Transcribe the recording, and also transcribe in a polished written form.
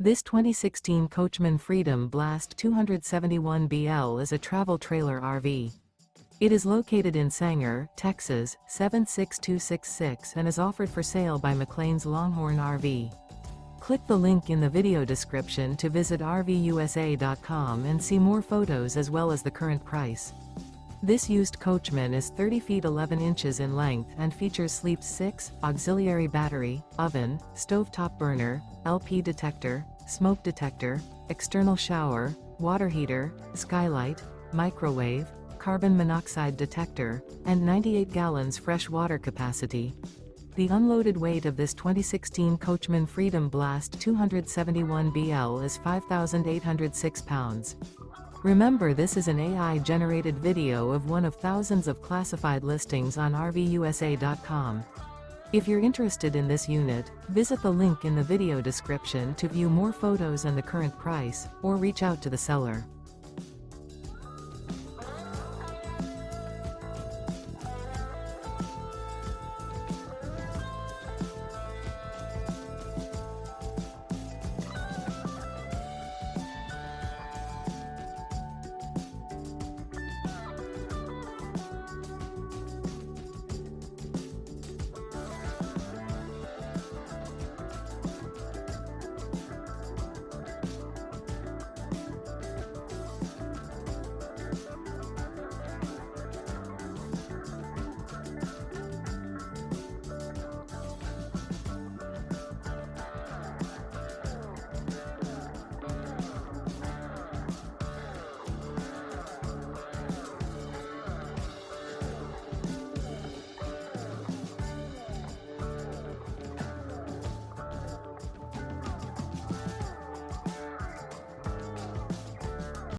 This 2016 Coachmen Freedom BLAST 271BL is a travel trailer RV. It is located in Sanger, Texas, 76266 and is offered for sale by McClain's Longhorn RV. Click the link in the video description to visit RVUSA.com and see more photos as well as the current price. This used Coachmen is 30 feet 11 inches in length and features sleep 6, auxiliary battery, oven, stovetop burner, LP detector, smoke detector, external shower, water heater, skylight, microwave, carbon monoxide detector, and 98 gallons fresh water capacity. The unloaded weight of this 2016 Coachmen Freedom BLAST 271BL is 5,806 pounds. Remember, this is an AI-generated video of one of thousands of classified listings on RVUSA.com. If you're interested in this unit, visit the link in the video description to view more photos and the current price, or reach out to the seller.